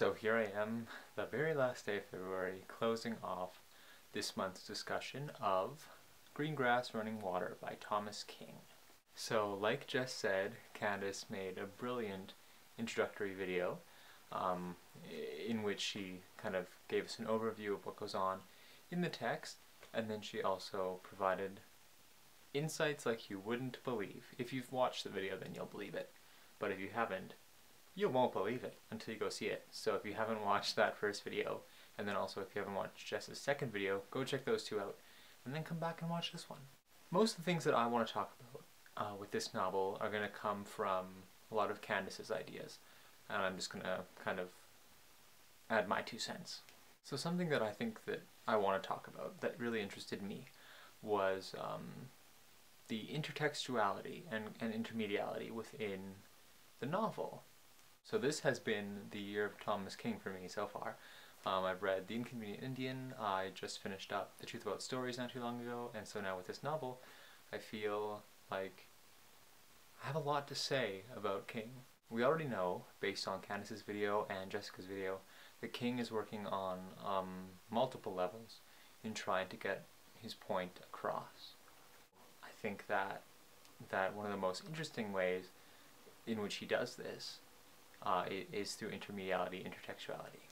So here I am, the very last day of February, closing off this month's discussion of Green Grass Running Water by Thomas King. So like Jess said, Candace made a brilliant introductory video in which she kind of gave us an overview of what goes on in the text, and then she also provided insights like you wouldn't believe. If you've watched the video, then you'll believe it, but if you haven't, you won't believe it until you go see it. So if you haven't watched that first video, and then also if you haven't watched Jess's second video, go check those two out, and then come back and watch this one. Most of the things that I want to talk about with this novel are going to come from a lot of Candace's ideas, and I'm just going to kind of add my 2 cents. So something that I think that I want to talk about that really interested me was the intertextuality and intermediality within the novel. So this has been the year of Thomas King for me so far. I've read The Inconvenient Indian, I just finished up The Truth About Stories not too long ago, and so now with this novel, I feel like I have a lot to say about King. We already know, based on Candace's video and Jessica's video, that King is working on multiple levels in trying to get his point across. I think that one of the most interesting ways in which he does this is through intermediality, intertextuality.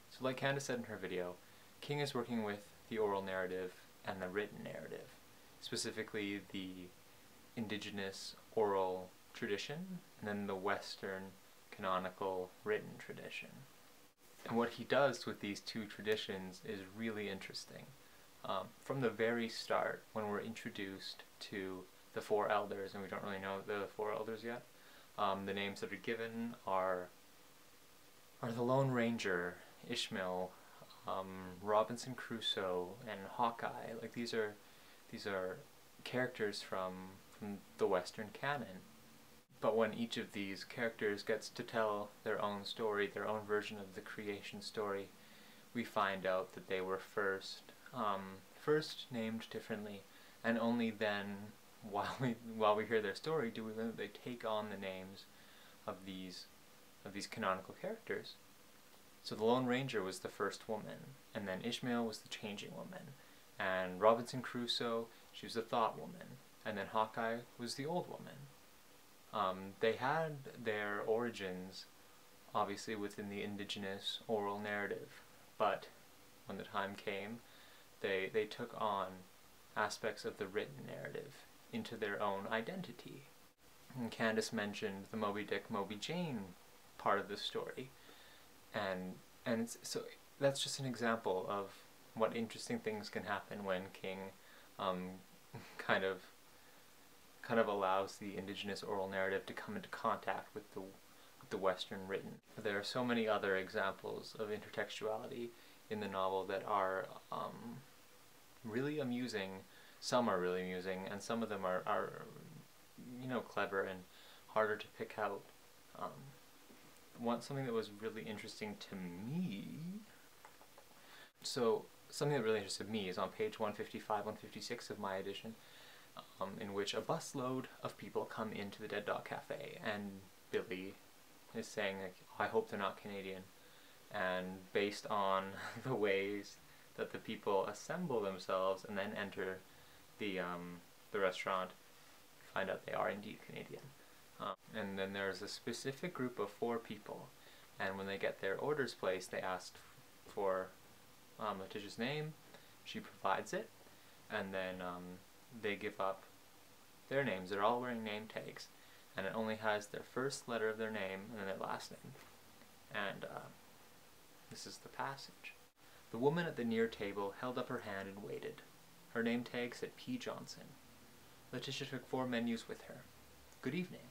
So like Candace said in her video, King is working with the oral narrative and the written narrative, specifically the indigenous oral tradition and then the Western canonical written tradition. And what he does with these two traditions is really interesting. From the very start, when we're introduced to the 4 elders, and we don't really know the 4 elders yet, the names that are given are the Lone Ranger, Ishmael, Robinson Crusoe, and Hawkeye. Like these are characters from the Western canon. But when each of these characters gets to tell their own story, their own version of the creation story, we find out that they were first named differently, and only then, while we hear their story, do we learn that they take on the names of these canonical characters. So the Lone Ranger was the first woman, and then Ishmael was the changing woman, and Robinson Crusoe, she was the thought woman, and then Hawkeye was the old woman. They had their origins, obviously, within the indigenous oral narrative, but when the time came, they took on aspects of the written narrative into their own identity. And Candace mentioned the Moby Dick, Moby Jane part of the story, and so that's just an example of what interesting things can happen when King kind of allows the indigenous oral narrative to come into contact with the Western written. There are so many other examples of intertextuality in the novel that are really amusing. Some are really amusing, and some of them are clever and harder to pick out. Something that was really interesting to me. So something that really interested me is on page 155, 156 of my edition, in which a busload of people come into the Dead Dog Cafe, and Billy is saying, like, I hope they're not Canadian. And based on the ways that the people assemble themselves and then enter the restaurant, find out they are indeed Canadian. And then there's a specific group of 4 people, and when they get their orders placed, they ask for Letitia's name. She provides it, and then they give up their names. They're all wearing name tags, and it only has their first letter of their name and then their last name. And this is the passage. The woman at the near table held up her hand and waited. Her name tag said P. Johnson. Letitia took 4 menus with her. Good evening.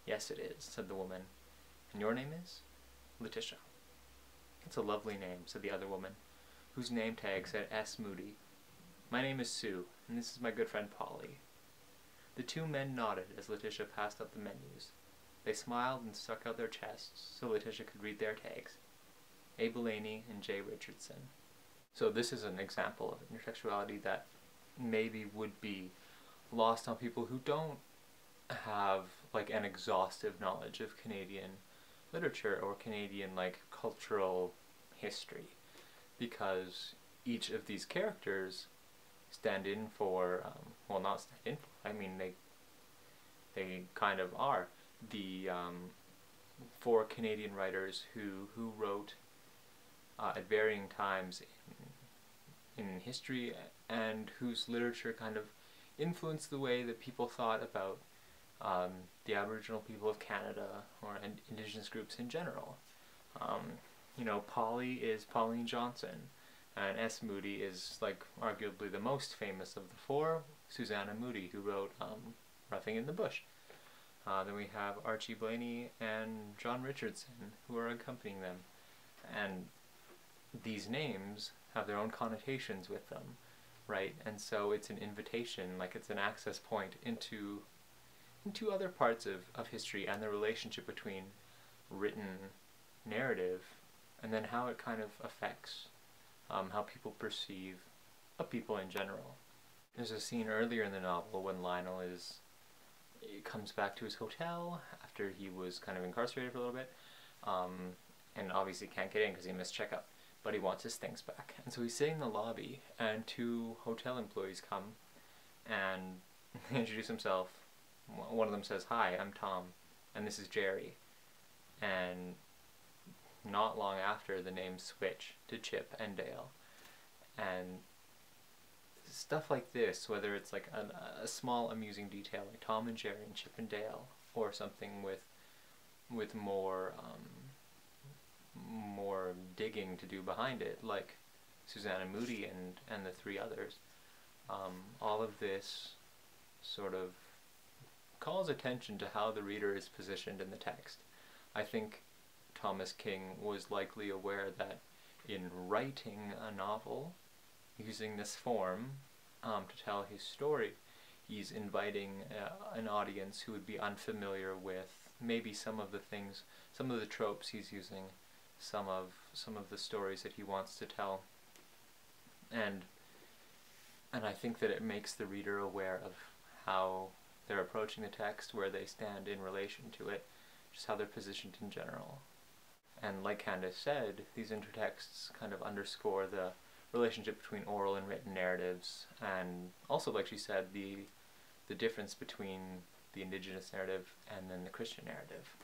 Yes, it is, said the woman. And your name is? Letitia. It's a lovely name, said the other woman, whose name tag said S. Moody. My name is Sue, and this is my good friend Polly. The 2 men nodded as Letitia passed up the menus. They smiled and stuck out their chests so Letitia could read their tags. A. Bellany and J. Richardson. So this is an example of intertextuality that maybe would be lost on people who don't have like an exhaustive knowledge of Canadian literature or Canadian like cultural history, because each of these characters stand in for, well, not stand in for, I mean they kind of are the four Canadian writers who wrote at varying times in history, and whose literature kind of influenced the way that people thought about the Aboriginal people of Canada or Indigenous groups in general. You know, Polly is Pauline Johnson, and S. Moody is like arguably the most famous of the four, Susanna Moody, who wrote Roughing in the Bush. Then we have Archie Blaney and John Richardson, who are accompanying them, and these names have their own connotations with them, right? And so it's an invitation, like it's an access point into other parts of history and the relationship between written narrative and then how it kind of affects how people perceive people in general. There's a scene earlier in the novel when Lionel comes back to his hotel after he was kind of incarcerated for a little bit, and obviously can't get in because he missed checkup, but he wants his things back. And so he's sitting in the lobby, and two hotel employees come and introduce himself. One of them says, "Hi, I'm Tom, and this is Jerry." And not long after, the names switch to Chip and Dale. And stuff like this, whether it's like a small amusing detail like Tom and Jerry and Chip and Dale, or something with more more digging to do behind it, like Susanna Moody and the three others, all of this sort of calls attention to how the reader is positioned in the text. I think Thomas King was likely aware that in writing a novel using this form to tell his story, he's inviting an audience who would be unfamiliar with maybe some of the things, some of the tropes he's using, some of the stories that he wants to tell, and I think that it makes the reader aware of how they're approaching the text, where they stand in relation to it, just how they're positioned in general. And like Candace said, these intertexts kind of underscore the relationship between oral and written narratives, and also, like she said, the difference between the Indigenous narrative and then the Christian narrative.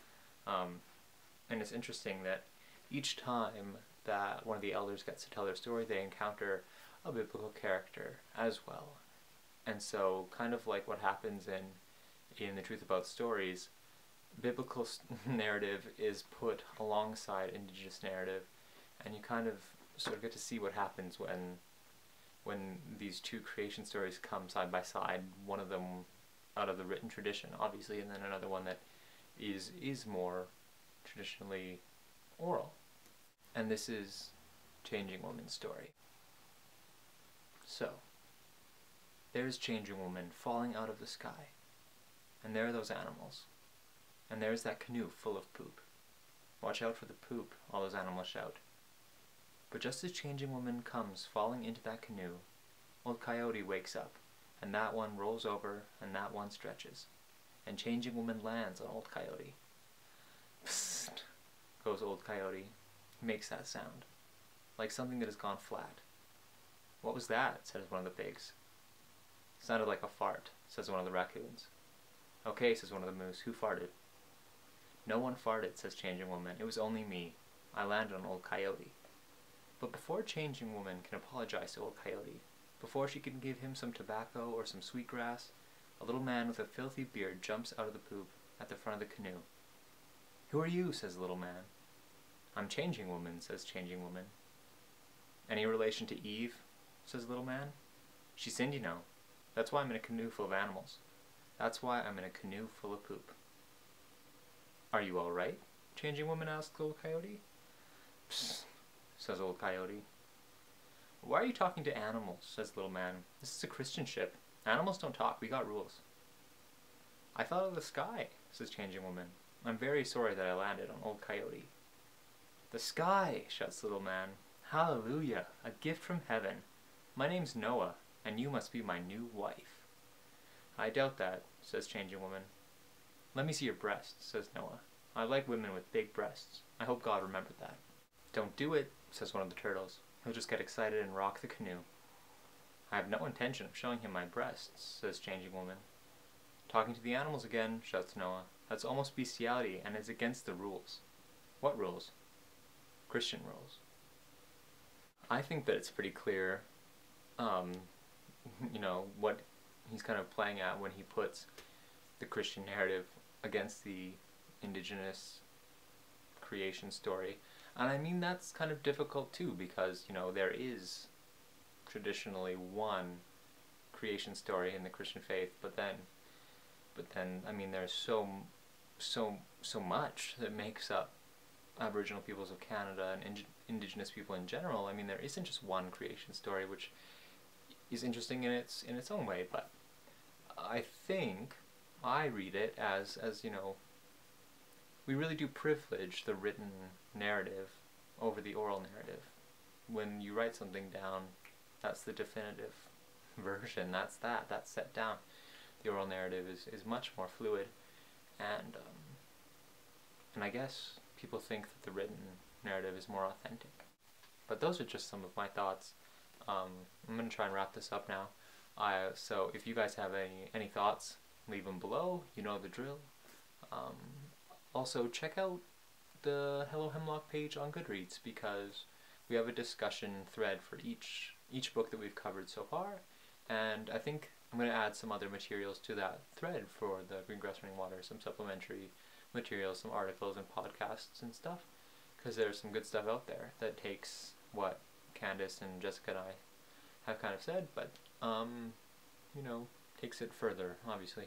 And it's interesting that each time that one of the elders gets to tell their story, they encounter a biblical character as well. And so, kind of like what happens in The Truth About Stories, biblical narrative is put alongside Indigenous narrative, and you kind of sort of get to see what happens when these two creation stories come side by side, one of them out of the written tradition, obviously, and then another one that is more traditionally oral. And this is Changing Woman's story. So, there's Changing Woman falling out of the sky, and there are those animals, and there's that canoe full of poop. Watch out for the poop, all those animals shout. But just as Changing Woman comes falling into that canoe, Old Coyote wakes up, and that one rolls over, and that one stretches, and Changing Woman lands on Old Coyote. Psst, goes Old Coyote. He makes that sound, like something that has gone flat. What was that? Says one of the pigs. Sounded like a fart, says one of the raccoons. Okay, says one of the moose. Who farted? No one farted, says Changing Woman. It was only me. I landed on Old Coyote. But before Changing Woman can apologize to Old Coyote, before she can give him some tobacco or some sweetgrass, a little man with a filthy beard jumps out of the poop at the front of the canoe. Who are you? Says the little man. I'm Changing Woman, says Changing Woman. Any relation to Eve? Says the little man. She sinned, you know. That's why I'm in a canoe full of animals. That's why I'm in a canoe full of poop. Are you all right? Changing Woman asked Old Coyote. Psst, says Old Coyote. Why are you talking to animals? Says the little man. This is a Christian ship. Animals don't talk. We got rules. I thought of the sky, says Changing Woman. I'm very sorry that I landed on Old Coyote. The sky, shouts the little man. Hallelujah, a gift from heaven. My name's Noah, and you must be my new wife. I doubt that, says Changing Woman. Let me see your breast, says Noah. I like women with big breasts. I hope God remembered that. Don't do it, says one of the turtles. He'll just get excited and rock the canoe. I have no intention of showing him my breasts, says Changing Woman. Talking to the animals again, shouts Noah. That's almost bestiality and is against the rules. What rules? Christian rules. I think that it's pretty clear, what he's kind of playing at when he puts the Christian narrative against the indigenous creation story. And I mean, that's kind of difficult too, because, there is traditionally one creation story in the Christian faith, but then, I mean, there's so much that makes up Aboriginal peoples of Canada and Indigenous people in general. I mean, there isn't just one creation story, which is interesting in its own way, but I think I read it as we really do privilege the written narrative over the oral narrative. When you write something down, that's the definitive version. That's set down. The oral narrative is much more fluid, and I guess people think that the written narrative is more authentic. But those are just some of my thoughts. I'm going to try and wrap this up now. So if you guys have any thoughts, leave them below. You know the drill. Also, check out the Hello Hemlock page on Goodreads, because we have a discussion thread for each book that we've covered so far, and I think I'm going to add some other materials to that thread for the Greengrass Running Water, some supplementary materials, some articles and podcasts and stuff, because there's some good stuff out there that takes what Candace and Jessica and I have kind of said, but takes it further, obviously.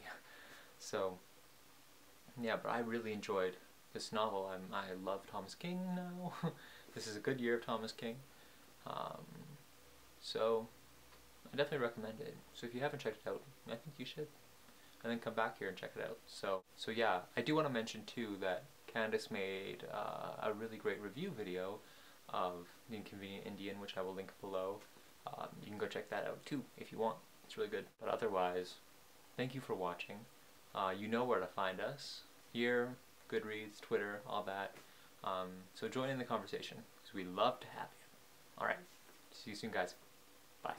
So yeah, but I really enjoyed this novel. I love Thomas King now. This is a good year of Thomas King. So I definitely recommend it. So if you haven't checked it out, I think you should. And then come back here and check it out. So yeah, I do want to mention too that Candace made a really great review video of The Inconvenient Indian, which I will link below. You can go check that out too if you want. It's really good. But otherwise, thank you for watching. You know where to find us. Here, Goodreads, Twitter, all that. So join in the conversation, because we love to have you. Alright, see you soon guys. Bye.